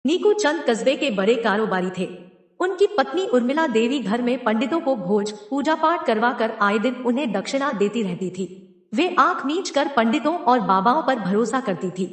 नीकू चंद कस्बे के बड़े कारोबारी थे। उनकी पत्नी उर्मिला देवी घर में पंडितों को भोज पूजा पाठ करवा कर आए दिन उन्हें दक्षिणा देती रहती थी। वे आंख मीच कर पंडितों और बाबाओं पर भरोसा करती थी।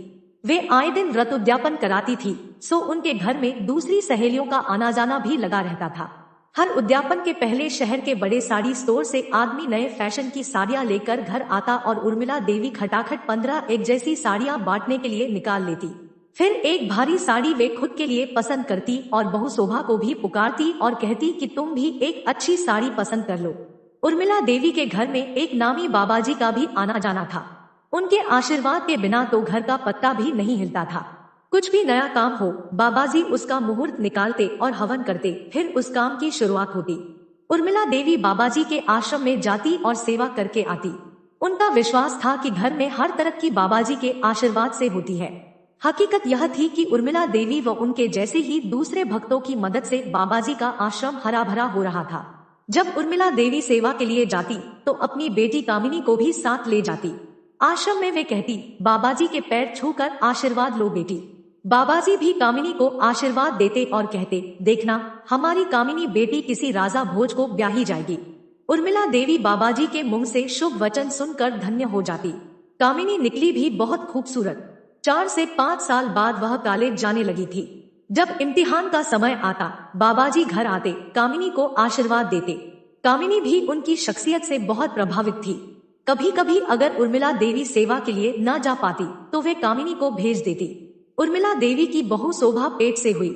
वे आए दिन व्रत उद्यापन कराती थी, सो उनके घर में दूसरी सहेलियों का आना जाना भी लगा रहता था। हर उद्यापन के पहले शहर के बड़े साड़ी स्टोर से आदमी नए फैशन की साड़ियां लेकर घर आता और उर्मिला देवी खटाखट 15 एक जैसी साड़ियां बांटने के लिए निकाल लेती। फिर एक भारी साड़ी वे खुद के लिए पसंद करती और बहू शोभा को भी पुकारती और कहती कि तुम भी एक अच्छी साड़ी पसंद कर लो। उर्मिला देवी के घर में एक नामी बाबाजी का भी आना जाना था। उनके आशीर्वाद के बिना तो घर का पत्ता भी नहीं हिलता था। कुछ भी नया काम हो, बाबाजी उसका मुहूर्त निकालते और हवन करते, फिर उस काम की शुरुआत होती। उर्मिला देवी बाबाजी के आश्रम में जाती और सेवा करके आती। उनका विश्वास था कि घर में हर तरह की बाबाजी के आशीर्वाद से होती है। हकीकत यह थी कि उर्मिला देवी व उनके जैसे ही दूसरे भक्तों की मदद से बाबाजी का आश्रम हरा भरा हो रहा था। जब उर्मिला देवी सेवा के लिए जाती तो अपनी बेटी कामिनी को भी साथ ले जाती। आश्रम में वे कहती, बाबाजी के पैर छूकर आशीर्वाद लो बेटी। बाबाजी भी कामिनी को आशीर्वाद देते और कहते, देखना हमारी कामिनी बेटी किसी राजा भोज को ब्याही जाएगी। उर्मिला देवी बाबाजी के मुंह से शुभ वचन सुनकर धन्य हो जाती। कामिनी निकली भी बहुत खूबसूरत। 4 से 5 साल बाद वह कॉलेज जाने लगी थी। जब इम्तिहान का समय आता, बाबाजी घर आते, कामिनी को आशीर्वाद देते। कामिनी भी उनकी शख्सियत से बहुत प्रभावित थी। कभी कभी अगर उर्मिला देवी सेवा के लिए न जा पाती तो वे कामिनी को भेज देती। उर्मिला देवी की बहू शोभा पेट से हुई।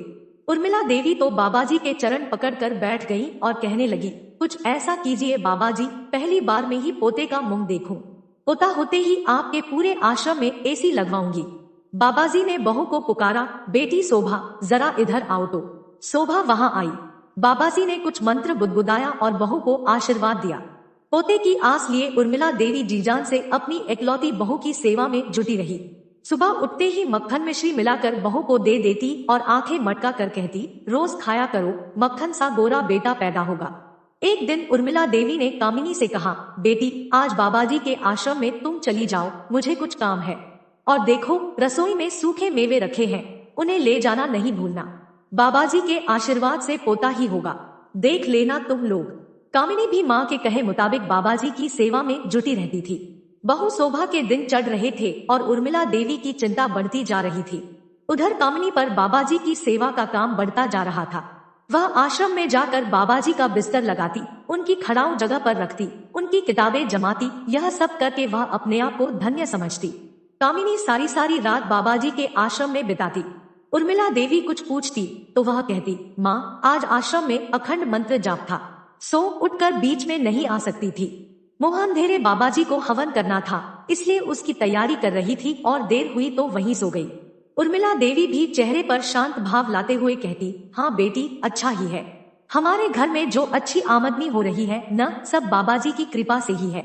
उर्मिला देवी तो बाबाजी के चरण पकड़कर बैठ गई और कहने लगी, कुछ ऐसा कीजिए बाबाजी, पहली बार में ही पोते का मुंह देखूं। पोता होते ही आपके पूरे आश्रम में एसी लगवाऊंगी। बाबाजी ने बहू को पुकारा, बेटी शोभा जरा इधर आओ तो। शोभा वहां आई। बाबाजी ने कुछ मंत्र बुदबुदाया और बहू को आशीर्वाद दिया। पोते की आस लिए उर्मिला देवी जीजान से अपनी एकलौती बहू की सेवा में जुटी रही। सुबह उठते ही मक्खन मिश्री मिलाकर बहू को दे देती और आंखें मटका कर कहती, रोज खाया करो, मक्खन सा गोरा बेटा पैदा होगा। एक दिन उर्मिला देवी ने कामिनी से कहा, बेटी आज बाबाजी के आश्रम में तुम चली जाओ, मुझे कुछ काम है। और देखो रसोई में सूखे मेवे रखे हैं, उन्हें ले जाना नहीं भूलना। बाबाजी के आशीर्वाद से पोता ही होगा, देख लेना तुम लोग। कामिनी भी माँ के कहे मुताबिक बाबाजी की सेवा में जुटी रहती थी। बहू शोभा के दिन चढ़ रहे थे और उर्मिला देवी की चिंता बढ़ती जा रही थी। उधर कामिनी पर बाबाजी की सेवा का काम बढ़ता जा रहा था। वह आश्रम में जाकर बाबाजी का बिस्तर लगाती, उनकी खड़ाऊ जगह पर रखती, उनकी किताबें जमाती। यह सब करके वह अपने आप को धन्य समझती। कामिनी सारी सारी रात बाबाजी के आश्रम में बिताती। उर्मिला देवी कुछ पूछती तो वह कहती, माँ आज आश्रम में अखंड मंत्र जाप था, सो उठकर बीच में नहीं आ सकती थी। मुँह अंधेरे बाबाजी को हवन करना था, इसलिए उसकी तैयारी कर रही थी और देर हुई तो वहीं सो गई। उर्मिला देवी भी चेहरे पर शांत भाव लाते हुए कहती, हाँ बेटी अच्छा ही है। हमारे घर में जो अच्छी आमदनी हो रही है न सब बाबाजी की कृपा से ही है।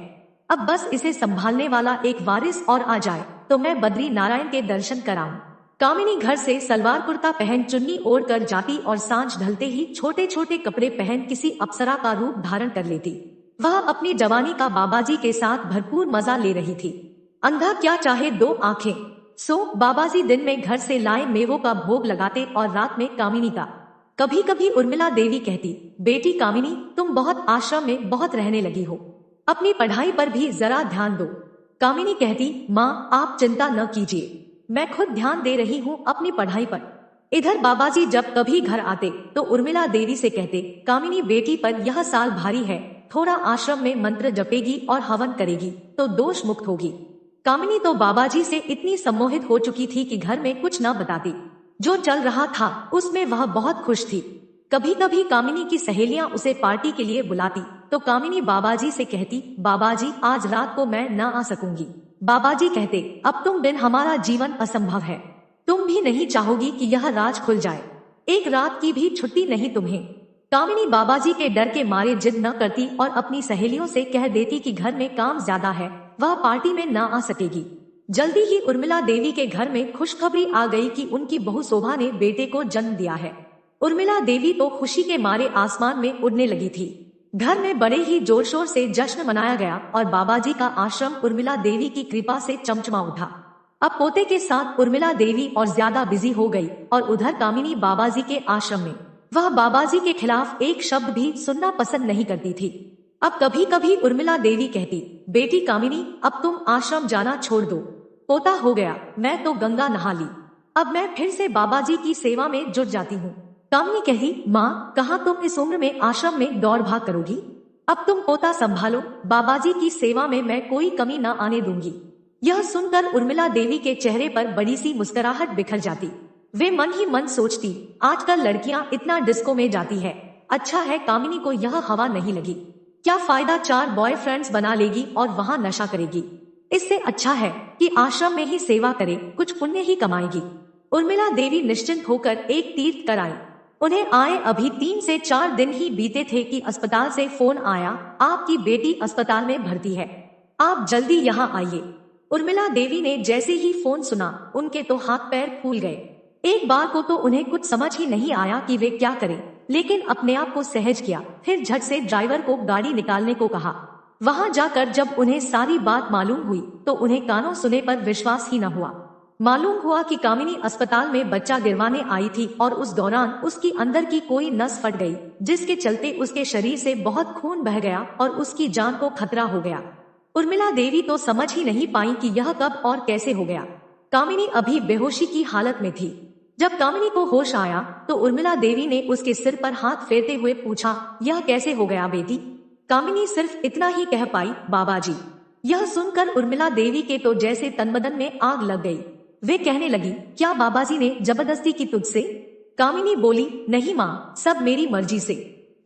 अब बस इसे संभालने वाला एक वारिस और आ जाए तो मैं बद्री नारायण के दर्शन कराऊं। कामिनी घर से सलवार कुर्ता पहन चुन्नी ओढ़ कर जाती और सांझ ढलते ही छोटे छोटे कपड़े पहन किसी अप्सरा का रूप धारण कर लेती। वह अपनी जवानी का बाबाजी के साथ भरपूर मजा ले रही थी। अंधा क्या चाहे दो आंखें। सो बाबाजी दिन में घर से लाए मेवों का भोग लगाते और रात में कामिनी का। कभी कभी उर्मिला देवी कहती, बेटी कामिनी तुम बहुत आश्रम में बहुत रहने लगी हो, अपनी पढ़ाई पर भी जरा ध्यान दो। कामिनी कहती, माँ आप चिंता न कीजिए, मैं खुद ध्यान दे रही हूँ अपनी पढ़ाई पर। इधर बाबाजी जब कभी घर आते तो उर्मिला देवी से कहते, कामिनी बेटी पर यह साल भारी है, थोड़ा आश्रम में मंत्र जपेगी और हवन करेगी तो दोष मुक्त होगी। कामिनी तो बाबाजी से इतनी सम्मोहित हो चुकी थी कि घर में कुछ न बताती। जो चल रहा था उसमें वह बहुत खुश थी। कभी कभी कामिनी की सहेलियां उसे पार्टी के लिए बुलाती तो कामिनी बाबाजी से कहती, बाबाजी आज रात को मैं न आ सकूंगी। बाबाजी कहते, अब तुम बिन हमारा जीवन असंभव है, तुम भी नहीं चाहोगी कि यह राज खुल जाए, एक रात की भी छुट्टी नहीं तुम्हें। कामिनी बाबाजी के डर के मारे जिद न करती और अपनी सहेलियों से कह देती कि घर में काम ज्यादा है, वह पार्टी में न आ सकेगी। जल्दी ही उर्मिला देवी के घर में खुशखबरी आ गई कि उनकी बहू शोभा ने बेटे को जन्म दिया है। उर्मिला देवी तो खुशी के मारे आसमान में उड़ने लगी थी। घर में बड़े ही जोर शोर से जश्न मनाया गया और बाबाजी का आश्रम उर्मिला देवी की कृपा से चमचमा उठा। अब पोते के साथ उर्मिला देवी और ज्यादा बिजी हो गई और उधर कामिनी बाबाजी के आश्रम में। वह बाबाजी के खिलाफ एक शब्द भी सुनना पसंद नहीं करती थी। अब कभी कभी उर्मिला देवी कहती, बेटी कामिनी अब तुम आश्रम जाना छोड़ दो, पोता हो गया, मैं तो गंगा नहा ली, अब मैं फिर से बाबाजी की सेवा में जुट जाती हूँ। कामिनी कही, माँ कहाँ तुम इस उम्र में आश्रम में दौड़ भाग करोगी, अब तुम पोता संभालो, बाबाजी की सेवा में मैं कोई कमी न आने दूंगी। यह सुनकर उर्मिला देवी के चेहरे पर बड़ी सी मुस्कुराहट बिखर जाती। वे मन ही मन सोचती, आजकल लड़कियां इतना डिस्को में जाती है, अच्छा है कामिनी को यह हवा नहीं लगी, क्या फायदा 4 बॉयफ्रेंड्स बना लेगी और वहाँ नशा करेगी, इससे अच्छा है कि आश्रम में ही सेवा करे, कुछ पुण्य ही कमाएगी। उर्मिला देवी निश्चिंत होकर एक तीर्थ कर आई। उन्हें आए अभी 3 से 4 दिन ही बीते थे कि अस्पताल से फोन आया, आपकी बेटी अस्पताल में भर्ती है, आप जल्दी यहाँ आइए। उर्मिला देवी ने जैसे ही फोन सुना उनके तो हाथ पैर फूल गए। एक बार को तो उन्हें कुछ समझ ही नहीं आया कि वे क्या करें, लेकिन अपने आप को सहज किया। फिर झट से ड्राइवर को गाड़ी निकालने को कहा। वहां जाकर जब उन्हें सारी बात मालूम हुई तो उन्हें कानों सुने पर विश्वास ही न हुआ। मालूम हुआ कि कामिनी अस्पताल में बच्चा गिरवाने आई थी और उस दौरान उसकी अंदर की कोई नस फट गई, जिसके चलते उसके शरीर से बहुत खून बह गया और उसकी जान को खतरा हो गया। उर्मिला देवी तो समझ ही नहीं पाई कि यह कब और कैसे हो गया। कामिनी अभी बेहोशी की हालत में थी। जब कामिनी को होश आया तो उर्मिला देवी ने उसके सिर पर हाथ फेरते हुए पूछा, यह कैसे हो गया बेटी। कामिनी सिर्फ इतना ही कह पाई, बाबाजी। यह सुनकर उर्मिला देवी के तो जैसे तनबदन में आग लग गई। वे कहने लगी, क्या बाबाजी ने जबरदस्ती की तुझसे। कामिनी बोली, नहीं माँ, सब मेरी मर्जी से,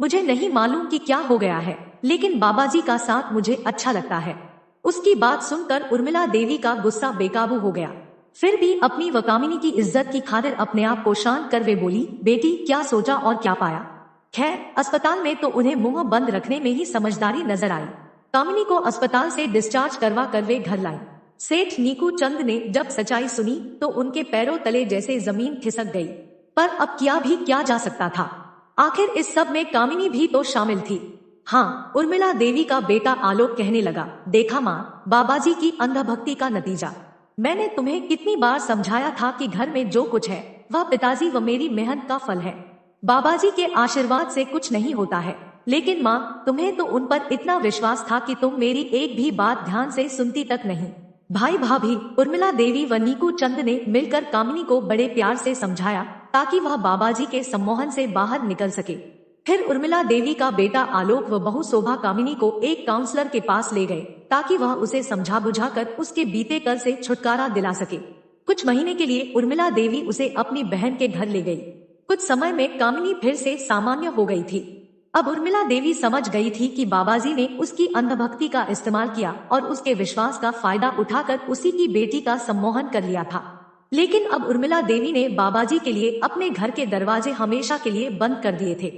मुझे नहीं मालूम कि क्या हो गया है, लेकिन बाबाजी का साथ मुझे अच्छा लगता है। उसकी बात सुनकर उर्मिला देवी का गुस्सा बेकाबू हो गया। फिर भी अपनी व कामिनी की इज्जत की खातिर अपने आप को शांत कर वे बोली, बेटी क्या सोचा और क्या पाया। खैर अस्पताल में तो उन्हें मुंह बंद रखने में ही समझदारी नजर आई। कामिनी को अस्पताल से डिस्चार्ज करवा कर वे घर लाई। सेठ नीकू चंद ने जब सच्चाई सुनी तो उनके पैरों तले जैसे जमीन खिसक गई, पर अब किया भी क्या जा सकता था। आखिर इस सब में कामिनी भी तो शामिल थी। हाँ, उर्मिला देवी का बेटा आलोक कहने लगा, देखा माँ, बाबाजी की अंधभक्ति का नतीजा। मैंने तुम्हें कितनी बार समझाया था कि घर में जो कुछ है वह पिताजी व मेरी मेहनत का फल है। बाबाजी के आशीर्वाद से कुछ नहीं होता है, लेकिन माँ तुम्हें तो उन पर इतना विश्वास था कि तुम मेरी एक भी बात ध्यान से सुनती तक नहीं। भाई भाभी उर्मिला देवी व नीकू चंद ने मिलकर कामिनी को बड़े प्यार से समझाया ताकि वह बाबाजी के सम्मोहन से बाहर निकल सके। फिर उर्मिला देवी का बेटा आलोक व बहू शोभा कामिनी को एक काउंसलर के पास ले गए ताकि वह उसे समझा बुझाकर उसके बीते कर से छुटकारा दिला सके। कुछ महीने के लिए उर्मिला देवी उसे अपनी बहन के घर ले गई। कुछ समय में कामिनी फिर से सामान्य हो गई थी। अब उर्मिला देवी समझ गई थी कि बाबाजी ने उसकी अंधभक्ति का इस्तेमाल किया और उसके विश्वास का फायदा उठाकर उसी की बेटी का सम्मोहन कर लिया था। लेकिन अब उर्मिला देवी ने बाबाजी के लिए अपने घर के दरवाजे हमेशा के लिए बंद कर दिए थे।